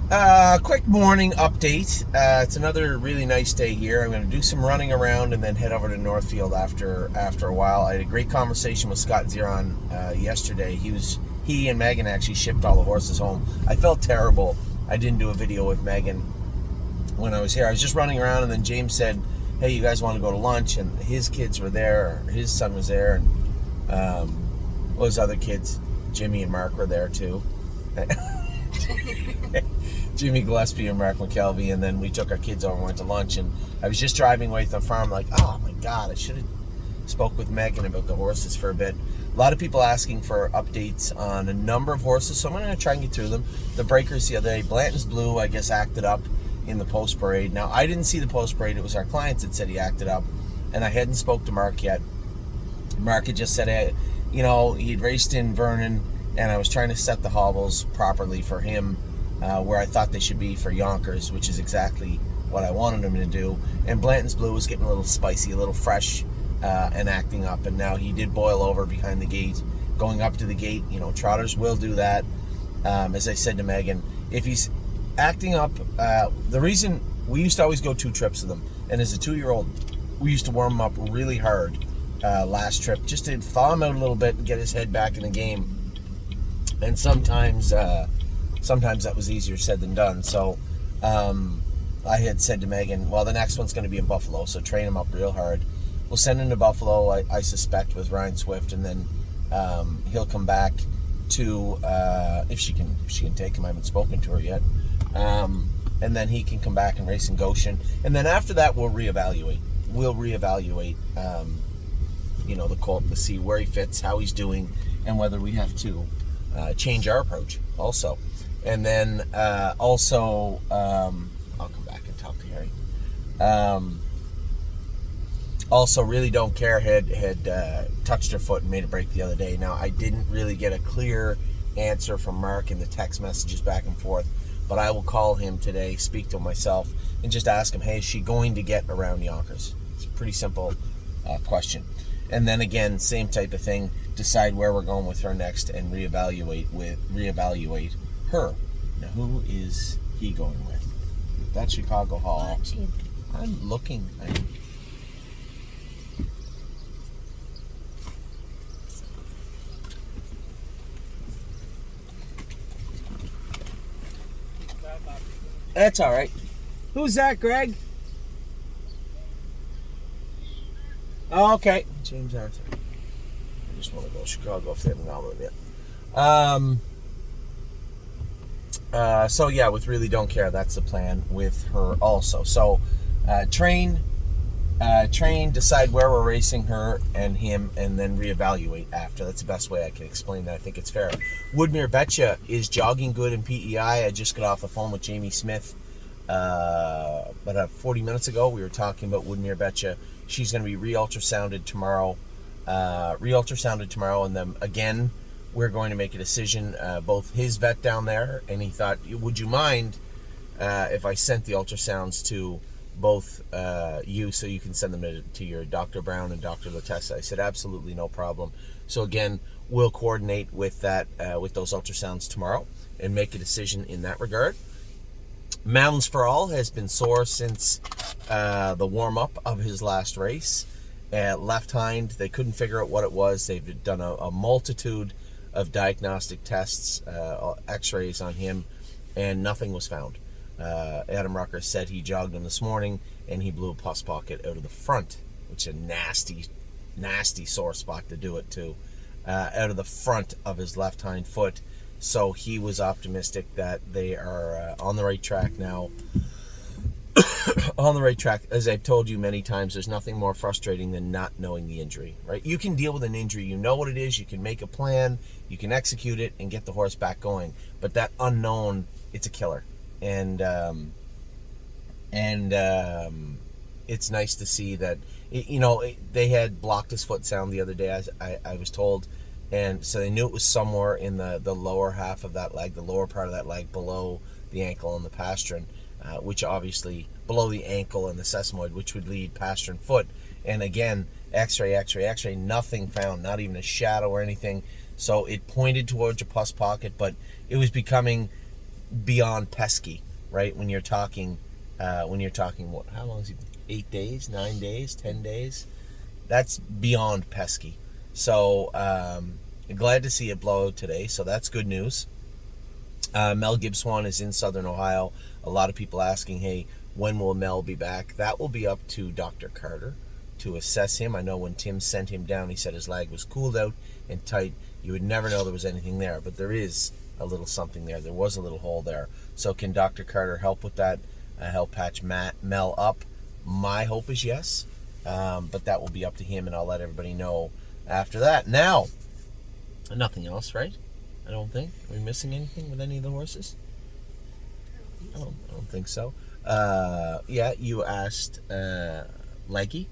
Quick morning update. It's another really nice day here. I'm going to do some running around and then head over to Northfield after a while. I had a great conversation with Scott Ziron yesterday. He and Megan actually shipped all the horses home. I felt terrible. I didn't do a video with Megan when I was here. I was just running around, and then James said, "Hey, you guys want to go to lunch?" And his kids were there. His son was there, and those other kids, Jimmy and Mark, were there too. Jimmy Gillespie and Mark McKelvey, and then we took our kids over and went to lunch. And I was just driving away to the farm, like, oh my God, I should have spoke with Megan about the horses for a bit. A lot of people asking for updates on a number of horses, so I'm going to try and get through them. The breakers the other day, Blanton's Blue, I guess, acted up in the post parade. Now, I didn't see the post parade. It was our clients that said he acted up, and I hadn't spoke to Mark yet. Mark had just said, hey, he'd raced in Vernon, and I was trying to set the hobbles properly for him, where I thought they should be for Yonkers, which is exactly what I wanted him to do. And Blanton's Blue was getting a little spicy, a little fresh, and acting up. And now he did boil over behind the gate, going up to the gate. Trotters will do that. As I said to Megan, if he's acting up, the reason we used to always go 2 trips with him, and as a 2-year-old, we used to warm him up really hard last trip, just to thaw him out a little bit and get his head back in the game. And sometimes that was easier said than done. So I had said to Megan, well, the next one's going to be in Buffalo, so train him up real hard. We'll send him to Buffalo, I suspect, with Ryan Swift, and then he'll come back to, if she can take him. I haven't spoken to her yet. And then he can come back and race in Goshen. And then after that, we'll reevaluate. The colt to see where he fits, how he's doing, and whether we have to change our approach also. And then I'll come back and talk to Harry. Also, Really Don't Care had touched her foot and made a break the other day. Now, I didn't really get a clear answer from Mark in the text messages back and forth, but I will call him today, speak to him myself, and just ask him, hey, is she going to get around Yonkers? It's a pretty simple question. And then again, same type of thing, decide where we're going with her next and reevaluate her. Now, who is he going with? That's Chicago Hall. I'm looking. That's all right. Who's that, Greg? Oh, okay. James Arthur. I just want to go to Chicago if they haven't gone with him yet. So yeah, with Really Don't Care, that's the plan with her also. So train, decide where we're racing her and him, and then reevaluate after. That's the best way I can explain that. I think it's fair. Woodmere Betcha is jogging good in PEI. I just got off the phone with Jamie Smith about 40 minutes ago. We were talking about Woodmere Betcha. She's going to be re-ultrasounded tomorrow. And then again, we're going to make a decision. Both his vet down there, and he thought, would you mind if I sent the ultrasounds to both you, so you can send them to your Dr. Brown and Dr. Latessa? I said, absolutely, no problem. So again, we'll coordinate with that, with those ultrasounds tomorrow, and make a decision in that regard. Mountains for All has been sore since the warm-up of his last race. Left hind, they couldn't figure out what it was. They've done a multitude of diagnostic tests, x-rays on him, and nothing was found. Adam Rucker said he jogged him this morning, and he blew a pus pocket out of the front, which is a nasty, nasty sore spot to do it to, out of the front of his left hind foot. So he was optimistic that they are on the right track now. On the right track. As I've told you many times, there's nothing more frustrating than not knowing the injury, right? You can deal with an injury. You know what it is. You can make a plan. You can execute it and get the horse back going. But that unknown, it's a killer. And it's nice to see that, they had blocked his foot sound the other day, as I was told. And so they knew it was somewhere in the lower half of that leg, the lower part of that leg below the ankle and the pastern, which obviously below the ankle and the sesamoid, which would lead pastern foot. And again, x-ray, nothing found, not even a shadow or anything. So it pointed towards a pus pocket, but it was becoming beyond pesky, right? When you're talking what? How long is he? 8 days, 9 days, 10 days. That's beyond pesky. So glad to see it blow out today. So that's good news. Mel Gibson is in Southern Ohio. A lot of people asking, hey, when will Mel be back? That will be up to Dr. Carter to assess him. I know when Tim sent him down, he said his leg was cooled out and tight. You would never know there was anything there, but there is a little something there. There was a little hole there. So can Dr. Carter help with that? Help patch Mel up? My hope is yes, but that will be up to him, and I'll let everybody know after that. Now, nothing else, right? I don't think. Are we missing anything with any of the horses? I don't think so. Yeah, you asked Leggy.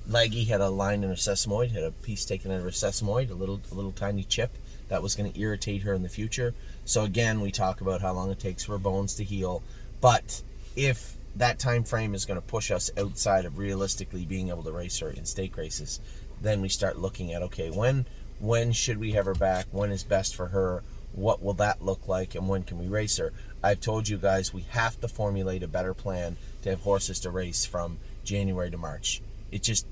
Leggy had a line in her sesamoid, had a piece taken out of her sesamoid, a little tiny chip that was going to irritate her in the future. So again, we talk about how long it takes for bones to heal. But if that time frame is going to push us outside of realistically being able to race her in stake races, then we start looking at, okay, when should we have her back? When is best for her? What will that look like? And when can we race her? I've told you guys we have to formulate a better plan to have horses to race from January to March. It just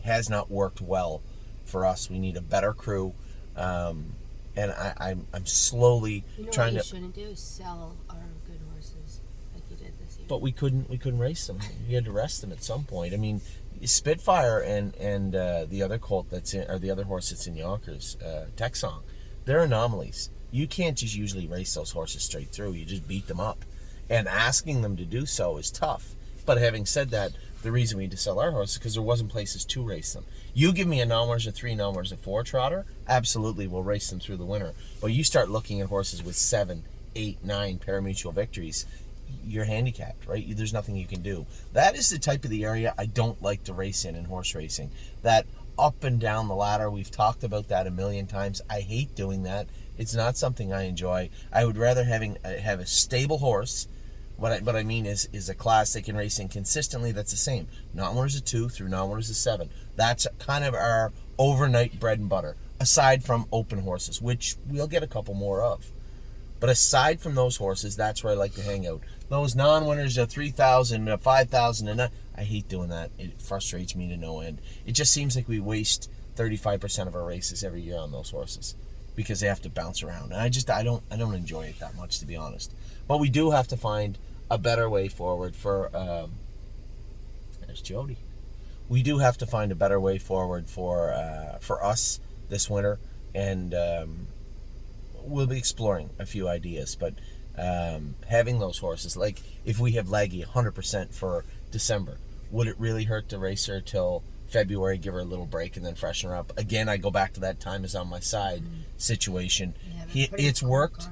has not worked well for us. We need a better crew. And I'm slowly trying to. What you shouldn't do is sell our good horses like you did this year. But we couldn't race them. We had to rest them at some point. I mean, Spitfire and the other colt that's in, or the other horse that's in Yonkers, Texong, they're anomalies. You can't just usually race those horses straight through. You just beat them up, and asking them to do so is tough. But having said that, the reason we had to sell our horses is because there wasn't places to race them. You give me a Nomers, a 3 Nomers, a 4 trotter, absolutely we'll race them through the winter. But you start looking at horses with 7, 8, 9 parimutuel victories, you're handicapped, right? There's nothing you can do. That is the type of the area I don't like to race in horse racing. That up and down the ladder, we've talked about that a million times. I hate doing that. It's not something I enjoy. I would rather have a stable horse. What I mean is a class they can race in consistently that's the same. Non-winners of 2 through non-winners of 7. That's kind of our overnight bread and butter, aside from open horses, which we'll get a couple more of. But aside from those horses, that's where I like to hang out. Those non-winners of 3,000, 5,000, and I hate doing that. It frustrates me to no end. It just seems like we waste 35% of our races every year on those horses because they have to bounce around. And I don't enjoy it that much, to be honest. But we do have to find a better way forward for there's Jody. We do have to find a better way forward for us this winter, and we'll be exploring a few ideas. But having those horses, like if we have Leggy 100% for December, would it really hurt to race her till February, give her a little break, and then freshen her up? Again, I go back to that time is on my side situation. It's worked.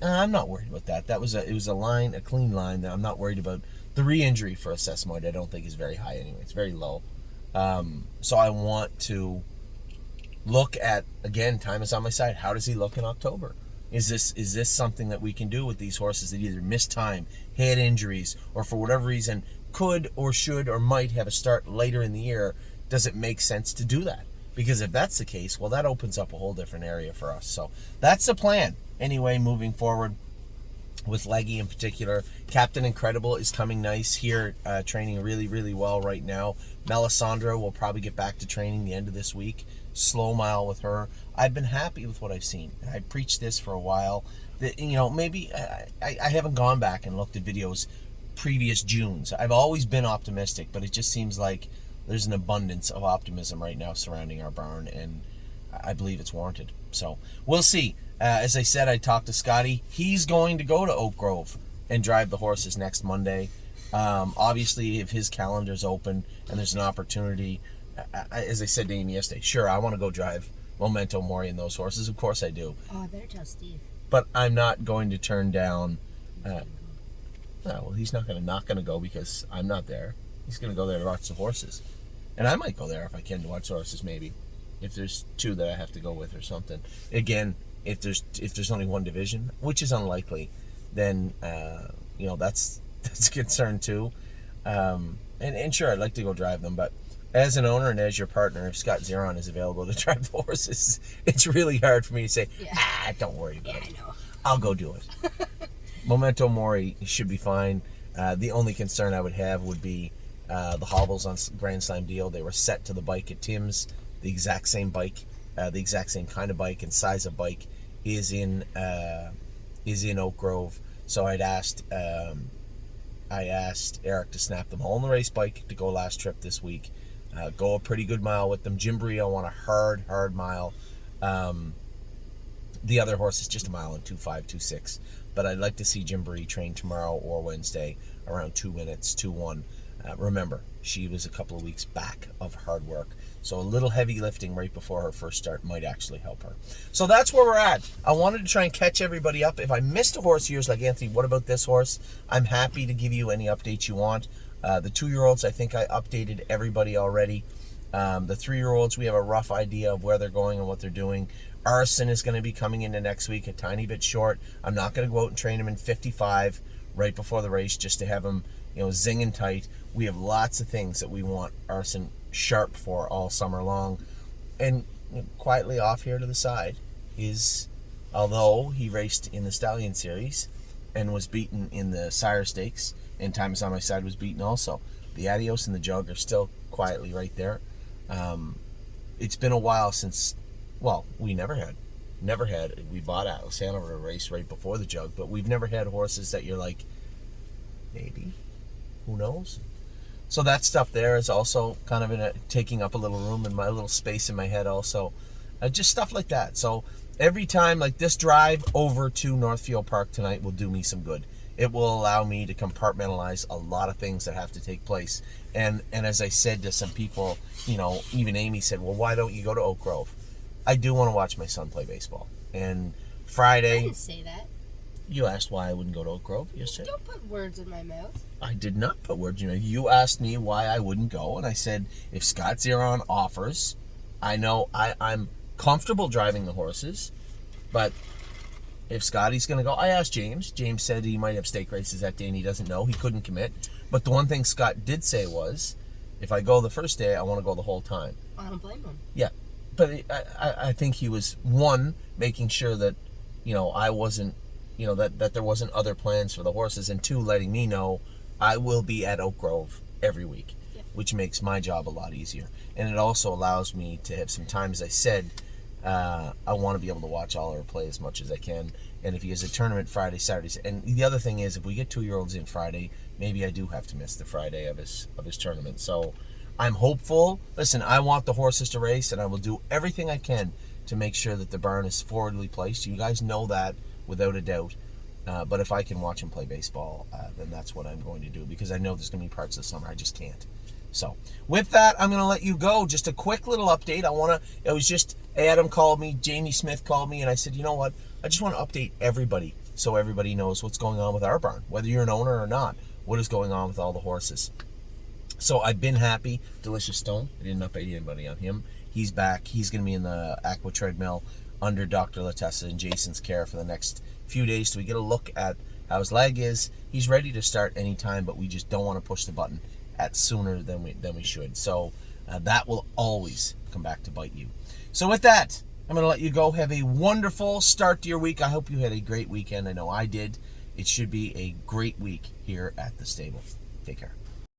I'm not worried about that. It was a clean line that I'm not worried about. The re-injury for a sesamoid I don't think is very high anyway. It's very low. So I want to look at, again, time is on my side. How does he look in October? Is this something that we can do with these horses that either missed time, had injuries, or for whatever reason could or should or might have a start later in the year? Does it make sense to do that? Because if that's the case, well, that opens up a whole different area for us. So that's the plan. Anyway, moving forward with Leggy in particular, Captain Incredible is coming nice here, training really, really well right now. Melisandre will probably get back to training the end of this week. Slow mile with her. I've been happy with what I've seen. I preached this for a while. That, maybe I haven't gone back and looked at videos previous Junes. I've always been optimistic, but it just seems like there's an abundance of optimism right now surrounding our barn, and I believe it's warranted. So we'll see. As I said, I talked to Scotty. He's going to go to Oak Grove and drive the horses next Monday. Obviously, if his calendar's open and there's an opportunity, as I said to Amy yesterday, sure, I want to go drive Memento Mori and those horses. Of course I do. Oh, I better tell Steve. But I'm not going to turn down... well, he's not going to go because I'm not there. He's going to go there to watch the horses. And I might go there if I can to watch the horses, maybe. If there's 2 that I have to go with or something. Again, if there's only 1 division, which is unlikely, then that's a concern too. And sure, I'd like to go drive them, but as an owner and as your partner, if Scott Zeron is available to drive the horses, it's really hard for me to say, don't worry about it. I know. I'll go do it. Memento Mori should be fine. The only concern I would have would be the hobbles on Grand Slam Deal. They were set to the bike at Tim's, the exact same bike, the exact same kind of bike and size of bike is in Oak Grove. So I asked Eric to snap them all on the race bike to go last trip this week. Go a pretty good mile with them. Jimbury, I want a hard mile. The other horse is just a mile in 2.5, 2.6. But I'd like to see Jimbury train tomorrow or Wednesday around 2 minutes, 2:1. Remember, she was a couple of weeks back of hard work. So a little heavy lifting right before her first start might actually help her. So that's where we're at. I wanted to try and catch everybody up. If I missed a horse, years like Anthony, what about this horse? I'm happy to give you any updates you want. The 2-year-olds, I think I updated everybody already. The 3-year-olds, we have a rough idea of where they're going and what they're doing. Arson is going to be coming into next week a tiny bit short. I'm not going to go out and train him in 55 right before the race just to have him, zinging tight. We have lots of things that we want Arson sharp for all summer long. And quietly off here to the side is, although he raced in the Stallion Series and was beaten in the Sire Stakes, and Time Is On My Side was beaten also, the Adios and the Jug are still quietly right there. It's been a while since, we never had, we bought Atlas Hanover to race right before the Jug, but we've never had horses that you're like, maybe, who knows? So that stuff there is also kind of taking up a little room in my little space in my head also. Just stuff like that. So every time, like this drive over to Northfield Park tonight will do me some good. It will allow me to compartmentalize a lot of things that have to take place. And as I said to some people, even Amy said, well, why don't you go to Oak Grove? I do want to watch my son play baseball. And Friday... I didn't say that. You asked why I wouldn't go to Oak Grove yesterday. Don't put words in my mouth. I did not put words in your mouth. You asked me why I wouldn't go, and I said, if Scott Zeron offers, I know I'm comfortable driving the horses, but if Scotty's going to go, I asked James. James said he might have stake races that day, and he doesn't know. He couldn't commit. But the one thing Scott did say was, if I go the first day, I want to go the whole time. I don't blame him. Yeah. But I think he was, one, making sure that, I wasn't, that there wasn't other plans for the horses, and two, letting me know I will be at Oak Grove every week, which makes my job a lot easier. And it also allows me to have some time, as I said, I want to be able to watch Oliver play as much as I can. And if he has a tournament Friday, Saturdays, and the other thing is, if we get 2-year-olds in Friday, maybe I do have to miss the Friday of his tournament. So I'm hopeful. Listen, I want the horses to race, and I will do everything I can to make sure that the barn is forwardly placed. You guys know that without a doubt. But if I can watch him play baseball, then that's what I'm going to do, because I know there's going to be parts of the summer I just can't. So with that, I'm going to let you go. Just a quick little update. It was just Adam called me, Jamie Smith called me, and I said, you know what? I just want to update everybody so everybody knows what's going on with our barn, whether you're an owner or not. What is going on with all the horses? So I've been happy. Delicious Stone, I didn't update anybody on him. He's back. He's going to be in the Aqua Treadmill under Dr. Latessa and Jason's care for the next few days, so we get a look at how his leg is. He's ready to start anytime, but we just don't want to push the button at sooner than we should. So that will always come back to bite you. So with that, I'm going to let you go. Have a wonderful start to your week. I hope you had a great weekend. I know I did. It should be a great week here at the stable. Take care.